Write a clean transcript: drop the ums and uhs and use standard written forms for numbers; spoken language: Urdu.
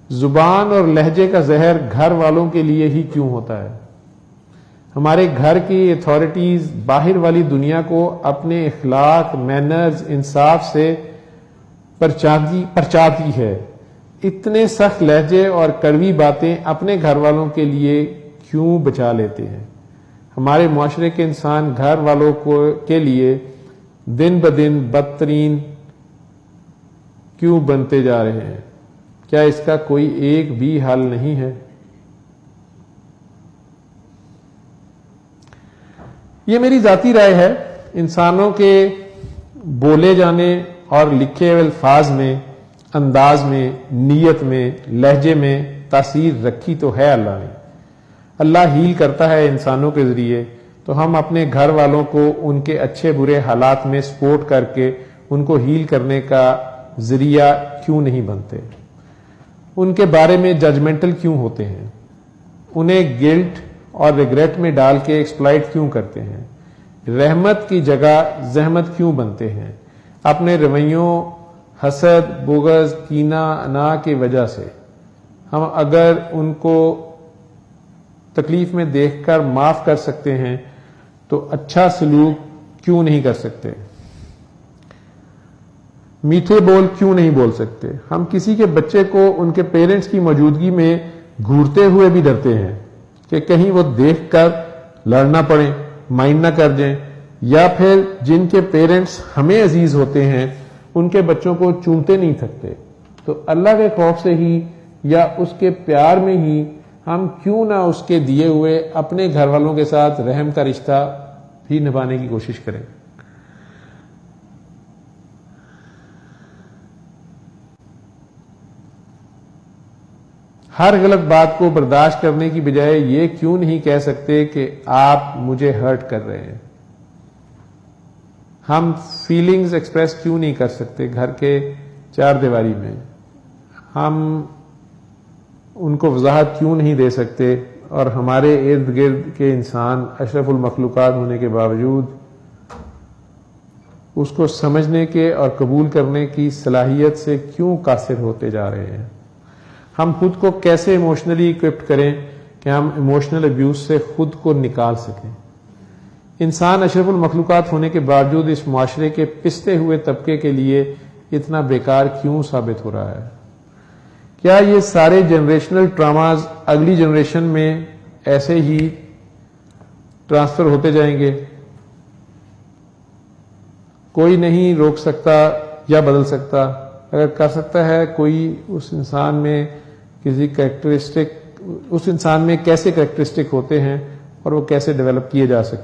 زبان اور لہجے کا زہر گھر والوں کے لیے ہی کیوں ہوتا ہے؟ ہمارے گھر کی اتھارٹیز باہر والی دنیا کو اپنے اخلاق، مینرز، انصاف سے پرچاتی ہے۔ اتنے سخت لہجے اور کڑوی باتیں اپنے گھر والوں کے لیے کیوں بچا لیتے ہیں؟ ہمارے معاشرے کے انسان گھر والوں کے لیے دن بدن بدترین کیوں بنتے جا رہے ہیں؟ کیا اس کا کوئی ایک بھی حل نہیں ہے؟ یہ میری ذاتی رائے ہے۔ انسانوں کے بولے جانے اور لکھے ہوئے الفاظ میں، انداز میں، نیت میں، لہجے میں تاثیر رکھی تو ہے اللہ نے۔ اللہ ہیل کرتا ہے انسانوں کے ذریعے، تو ہم اپنے گھر والوں کو ان کے اچھے برے حالات میں سپورٹ کر کے ان کو ہیل کرنے کا ذریعہ کیوں نہیں بنتے؟ ان کے بارے میں ججمنٹل کیوں ہوتے ہیں؟ انہیں گلٹ اور ریگریٹ میں ڈال کے ایکسپلائٹ کیوں کرتے ہیں؟ رحمت کی جگہ زحمت کیوں بنتے ہیں؟ اپنے رویوں، حسد، بغض، کینہ، انا کی وجہ سے ہم اگر ان کو تکلیف میں دیکھ کر معاف کر سکتے ہیں تو اچھا سلوک کیوں نہیں کر سکتے؟ میٹھے بول کیوں نہیں بول سکتے؟ ہم کسی کے بچے کو ان کے پیرنٹس کی موجودگی میں گھورتے ہوئے بھی ڈرتے ہیں کہ کہیں وہ دیکھ کر لڑنا پڑے، مائنڈ نہ کر جائیں، یا پھر جن کے پیرنٹس ہمیں عزیز ہوتے ہیں ان کے بچوں کو چومتے نہیں تھکتے۔ تو اللہ کے خوف سے ہی یا اس کے پیار میں ہی ہم کیوں نہ اس کے دیے ہوئے اپنے گھر والوں کے ساتھ رحم کا رشتہ بھی نبھانے کی کوشش کریں۔ ہر غلط بات کو برداشت کرنے کی بجائے یہ کیوں نہیں کہہ سکتے کہ آپ مجھے ہرٹ کر رہے ہیں؟ ہم فیلنگز ایکسپریس کیوں نہیں کر سکتے گھر کے چار دیواری میں؟ ہم ان کو وضاحت کیوں نہیں دے سکتے؟ اور ہمارے ارد گرد کے انسان اشرف المخلوقات ہونے کے باوجود اس کو سمجھنے کے اور قبول کرنے کی صلاحیت سے کیوں قاصر ہوتے جا رہے ہیں؟ ہم خود کو کیسے ایموشنلی اکوپڈ کریں کہ ہم ایموشنل ابیوز سے خود کو نکال سکیں؟ انسان اشرف المخلوقات ہونے کے باوجود اس معاشرے کے پستے ہوئے طبقے کے لیے اتنا بیکار کیوں ثابت ہو رہا ہے؟ کیا یہ سارے جنریشنل ٹراماز اگلی جنریشن میں ایسے ہی ٹرانسفر ہوتے جائیں گے؟ کوئی نہیں روک سکتا یا بدل سکتا۔ اگر کر سکتا ہے کوئی، اس انسان میں کسی کریکٹرسٹک، اس انسان میں کیسے کریکٹرسٹک ہوتے ہیں اور وہ کیسے ڈیولپ کیے جا سکتے ہیں؟